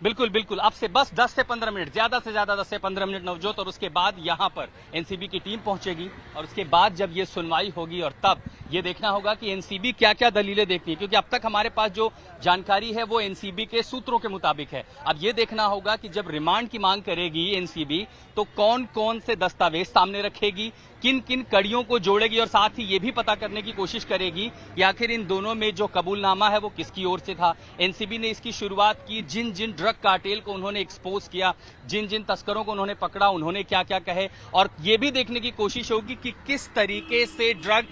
बिल्कुल बिल्कुल, अब से बस 10 से 15 मिनट, ज्यादा से ज्यादा 10 से 15 मिनट नवजोत, और उसके बाद यहाँ पर एनसीबी की टीम पहुंचेगी और उसके बाद जब ये सुनवाई होगी और तब ये देखना होगा कि एनसीबी क्या क्या दलीलें देखती है, क्योंकि अब तक हमारे पास जो जानकारी है वो एनसीबी के सूत्रों के मुताबिक है। अब ये देखना होगा कि जब रिमांड की मांग करेगी एनसीबी तो कौन कौन से दस्तावेज सामने रखेगी, किन किन कड़ियों को जोड़ेगी, और साथ ही ये भी पता करने की कोशिश करेगी कि आखिर इन दोनों में जो कबूलनामा है वो किसकी ओर से था। एनसीबी ने इसकी शुरुआत की, जिन जिन ड्रग कार्टेल को उन्होंने एक्सपोज किया, जिन जिन तस्करों को उन्होंने पकड़ा, उन्होंने क्या क्या कहे, और ये भी देखने की कोशिश होगी कि किस तरीके से ड्रग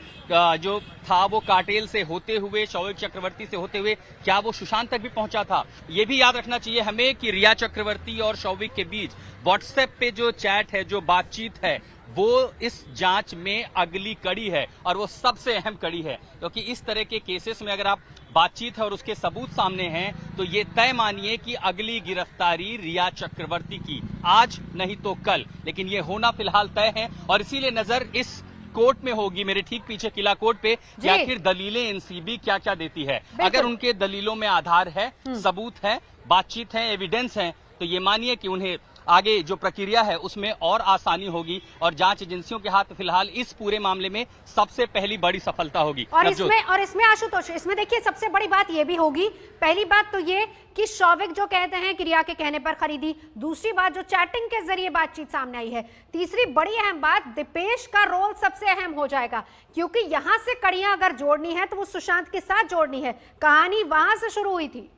जो था वो कार्टेल से होते हुए, शौविक चक्रवर्ती से होते हुए क्या वो सुशांत तक भी पहुंचा था। ये भी याद रखना चाहिए हमें कि रिया चक्रवर्ती और शौविक के बीच व्हाट्सएप पे जो चैट है, जो बातचीत है, वो इस जांच में अगली कड़ी है और वो सबसे अहम कड़ी है, क्योंकि इस तरह के केसेस में अगर आप बातचीत है और उसके सबूत सामने हैं तो ये तय मानिए कि अगली गिरफ्तारी रिया चक्रवर्ती की आज नहीं तो कल, लेकिन ये होना फिलहाल तय है और इसीलिए नजर इस कोर्ट में होगी, मेरे ठीक पीछे किला कोर्ट पे, कि आखिर दलीलें एनसीबी क्या क्या देती है। अगर उनके दलीलों में आधार है, सबूत है, बातचीत है, एविडेंस है, तो ये मानिए कि उन्हें आगे जो प्रक्रिया है उसमें और आसानी होगी और जांच एजेंसियों के हाथ फिलहाल इस पूरे मामले में सबसे पहली बड़ी सफलता होगी। और इसमें आशुतोष, इसमें देखिए सबसे बड़ी बात ये भी होगी, पहली बात तो ये कि शौविक जो कहते हैं कि रिया के कहने पर खरीदी, दूसरी बात जो चैटिंग के जरिए बातचीत सामने आई है, तीसरी बड़ी अहम बात दीपेश का रोल सबसे अहम हो जाएगा, क्योंकि यहां से कड़ियां अगर जोड़नी है तो वो सुशांत के साथ जोड़नी है। कहानी वहां से शुरू हुई थी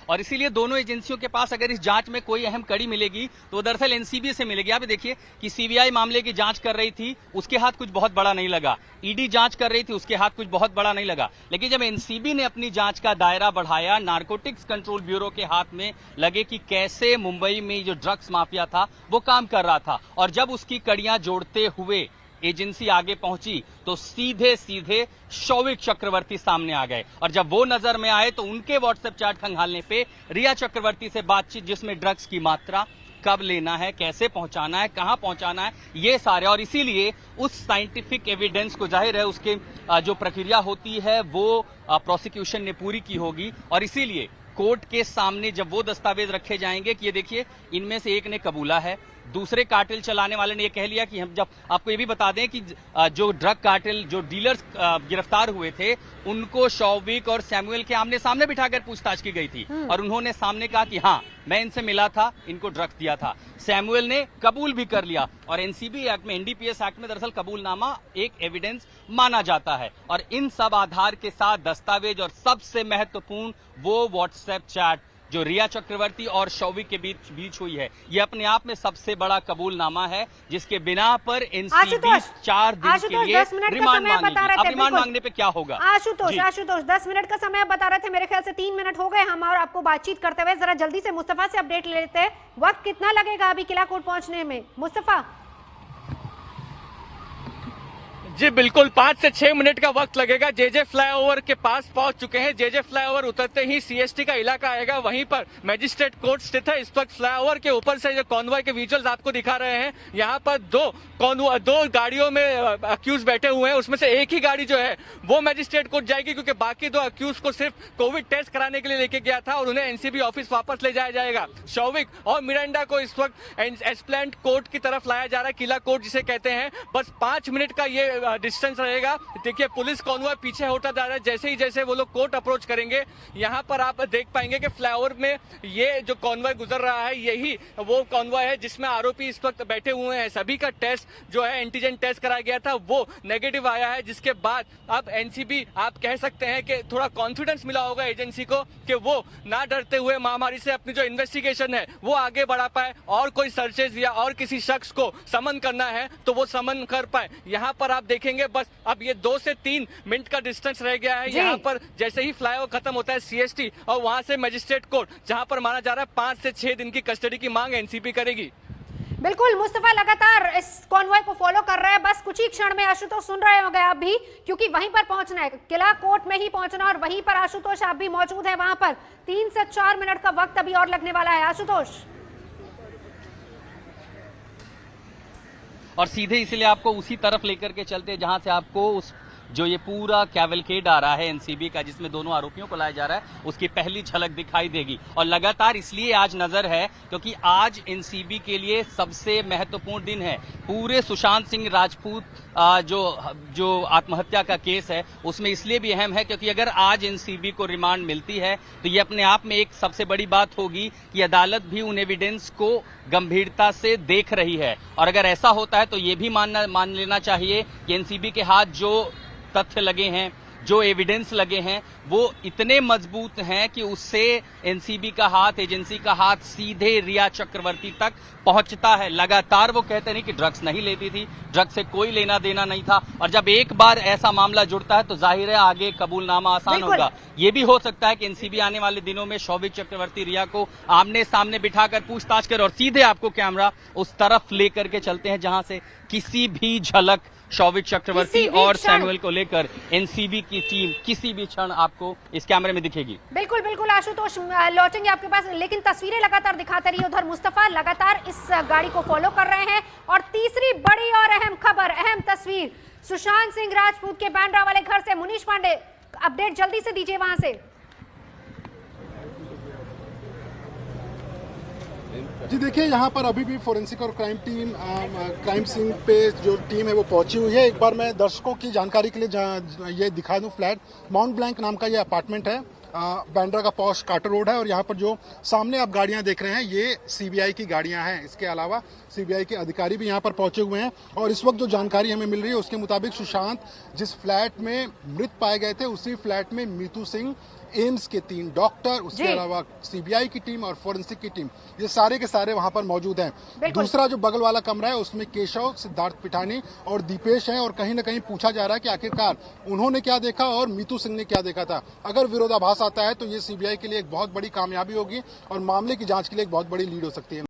और इसीलिए दोनों एजेंसियों के पास अगर इस जांच में कोई अहम कड़ी मिलेगी तो दरअसल एनसीबी से मिलेगी। आप देखिए कि सीबीआई मामले की जांच कर रही थी, उसके हाथ कुछ बहुत बड़ा नहीं लगा, ईडी जांच कर रही थी, उसके हाथ कुछ बहुत बड़ा नहीं लगा, लेकिन जब एनसीबी ने अपनी जांच का दायरा बढ़ाया, नारकोटिक्स कंट्रोल ब्यूरो के हाथ में लगे कि कैसे मुंबई में जो ड्रग्स माफिया था वो काम कर रहा था, और जब उसकी कड़ियां जोड़ते हुए एजेंसी आगे पहुंची तो सीधे सीधे शौविक चक्रवर्ती सामने आ गए, और जब वो नजर में आए तो उनके व्हाट्सएप चैट खंगालने पे रिया चक्रवर्ती से बातचीत, जिसमें ड्रग्स की मात्रा, कब लेना है, कैसे पहुंचाना है, कहां पहुंचाना है, ये सारे, और इसीलिए उस साइंटिफिक एविडेंस को, जाहिर है उसके जो प्रक्रिया होती है वो प्रोसिक्यूशन ने पूरी की होगी, और इसीलिए कोर्ट के सामने जब वो दस्तावेज रखे जाएंगे कि ये देखिए इनमें से एक ने कबूला है, दूसरे कार्टेल चलाने वाले ने ये कह लिया कि हम, जब आपको ये भी बता दें कि जो ड्रग कार्टेल, जो डीलर्स गिरफ्तार हुए थे, उनको शौविक और सैमुअल के आमने सामने बिठाकर पूछताछ की गई थी और उन्होंने सामने कहा कि हाँ मैं इनसे मिला था, इनको ड्रग्स दिया था। सैमुअल ने कबूल भी कर लिया, और एनसीबी एक्ट में, एनडीपीएस एक्ट में दरअसल कबूलनामा एक एविडेंस माना जाता है, और इन सब आधार के साथ दस्तावेज, और सबसे महत्वपूर्ण वो व्हाट्सएप चैट जो रिया चक्रवर्ती और शौविक के बीच हुई है, ये अपने आप में सबसे बड़ा कबूलनामा है, जिसके बिना पर एनसीबी 4 दिन के लिए रिमांड मांगेगी। अब रिमांड मांगने पे क्या होगा? आशुतोष 10 मिनट का समय बता रहे थे, मेरे ख्याल से 3 मिनट हो गए हम और आपको बातचीत करते हुए। जरा जल्दी से मुस्तफा से अपडेट लेते हैं, वक्त कितना लगेगा अभी किला कोर्ट पहुंचने में, मुस्तफा? जी बिल्कुल, 5 से 6 मिनट का वक्त लगेगा। जेजे फ्लाईओवर के पास पहुंच चुके हैं। जेजे फ्लाईओवर उतरते ही सीएसटी का इलाका आएगा, वहीं पर मजिस्ट्रेट कोर्ट स्थित है। इस वक्त फ्लाईओवर के ऊपर से जो कॉन्वॉय के विजुअल्स आपको दिखा रहे हैं, यहाँ पर दो गाड़ियों में अक्यूज बैठे हुए हैं, उसमें से एक ही गाड़ी जो है वो मजिस्ट्रेट कोर्ट जाएगी, क्योंकि बाकी 2 अक्यूज को सिर्फ कोविड टेस्ट कराने के लिए लेके गया था और उन्हें एनसीबी ऑफिस वापस ले जाया जाएगा। शौविक और मिरांडा को इस वक्त एस्प्लेंड कोर्ट की तरफ लाया जा रहा है, किला कोर्ट जिसे कहते हैं। बस 5 मिनट का ये डिस्टेंस रहेगा। देखिए पुलिस कॉन्वॉय पीछे होता जा रहा है, जैसे वो लोग कोर्ट अप्रोच करेंगे, यहाँ पर आप देख पाएंगे कि फ्लाईओवर में ये जो कॉन्वॉय गुजर रहा है, यही वो कॉन्वॉय है जिसमें आरोपी इस वक्त बैठे हुए हैं। सभी का टेस्ट जो है, एंटीजन टेस्ट कराया गया था, वो नेगेटिव आया है, जिसके बाद अब एनसीबी, आप कह सकते हैं कि थोड़ा कॉन्फिडेंस मिला होगा एजेंसी को कि वो ना डरते हुए महामारी से अपनी जो इन्वेस्टिगेशन है वो आगे बढ़ा पाए, और कोई सर्चेज या और किसी शख्स को समन करना है तो वो समन कर पाए। यहाँ पर आप देखेंगे बस अब ये 2 से 3 मिनट का डिस्टेंस रह गया है। यहाँ पर जैसे ही फ्लाईओवर खत्म होता है सीएसटी, और वहां से मजिस्ट्रेट कोर्ट, जहां पर माना जा रहा है 5 से 6 दिन की कस्टडी की मांग एनसीबी करेगी। बिल्कुल, मुस्तफा लगातार इस कॉन्वॉय को फॉलो कर रहे हैं। बस कुछ ही क्षण में आशुतोष सुन रहे होंगे आप भी, क्योंकि वहीं पर पहुंचना है, किला कोर्ट में ही पहुंचना, और वहीं पर आशुतोष आप भी मौजूद हैं। वहां पर 3 से 4 मिनट का वक्त अभी और लगने वाला है। आशुतोष, और सीधे इसलिए आपको उसी तरफ लेकर के चलते जहां से आपको उस जो ये पूरा कैवलकेड आ रहा है एनसीबी का, जिसमें दोनों आरोपियों को लाया जा रहा है, उसकी पहली झलक दिखाई देगी। और लगातार इसलिए आज नजर है क्योंकि आज एनसीबी के लिए सबसे महत्वपूर्ण दिन है। पूरे सुशांत सिंह राजपूत जो आत्महत्या का केस है उसमें इसलिए भी अहम है क्योंकि अगर आज एनसीबी को रिमांड मिलती है तो ये अपने आप में एक सबसे बड़ी बात होगी कि अदालत भी उन एविडेंस को गंभीरता से देख रही है। और अगर ऐसा होता है तो ये भी मान लेना चाहिए कि एनसीबी के हाथ जो तथ्य लगे हैं, जो एविडेंस लगे हैं, वो इतने मजबूत हैं कि उससे एनसीबी का हाथ, एजेंसी का हाथ सीधे रिया चक्रवर्ती तक पहुंचता है। लगातार वो कहते नहीं कि ड्रग्स नहीं लेती थी, ड्रग्स से कोई लेना देना नहीं था, और जब एक बार ऐसा मामला जुड़ता है तो जाहिर है आगे कबूलनामा आसान होगा। ये भी हो सकता है कि एनसीबी आने वाले दिनों में शौविक चक्रवर्ती रिया को आमने सामने बिठाकर पूछताछ करे और सीधे आपको कैमरा उस तरफ लेकर के चलते हैं जहां से किसी भी झलक शौविक चक्रवर्ती और सैमुअल को लेकर एनसीबी की टीम किसी भी क्षण आपको इस कैमरे में दिखेगी। बिल्कुल बिल्कुल आशुतोष, लौटेंगे आपके पास, लेकिन तस्वीरें लगातार दिखाते रहिए। उधर मुस्तफा लगातार इस गाड़ी को फॉलो कर रहे हैं। और तीसरी बड़ी और अहम खबर, अहम तस्वीर सुशांत सिंह राजपूत के बांद्रा वाले घर से। मुनीश पांडे, अपडेट जल्दी से दीजिए वहां से। जी देखिए, यहाँ पर अभी भी फोरेंसिक और क्राइम टीम, क्राइम सीन पे जो टीम है वो पहुंची हुई है। एक बार मैं दर्शकों की जानकारी के लिए ये दिखा दूं, फ्लैट माउंट ब्लैंक नाम का ये अपार्टमेंट है, बांद्रा का पॉश कार्टर रोड है। और यहाँ पर जो सामने आप गाड़ियाँ देख रहे हैं ये सीबीआई की गाड़ियाँ हैं। इसके अलावा सीबीआई के अधिकारी भी यहाँ पर पहुंचे हुए हैं। और इस वक्त जो जानकारी हमें मिल रही है उसके मुताबिक सुशांत जिस फ्लैट में मृत पाए गए थे उसी फ्लैट में मीतू सिंह, एम्स के 3 डॉक्टर, उसके अलावा सीबीआई की टीम और फोरेंसिक की टीम, ये सारे के सारे वहां पर मौजूद हैं। दूसरा जो बगल वाला कमरा है उसमें केशव, सिद्धार्थ पिठानी और दीपेश हैं। और कहीं ना कहीं पूछा जा रहा है कि आखिरकार उन्होंने क्या देखा और मीतू सिंह ने क्या देखा था। अगर विरोधाभास आता है तो ये सीबीआई के लिए एक बहुत बड़ी कामयाबी होगी और मामले की जांच के लिए एक बहुत बड़ी लीड हो सकती है।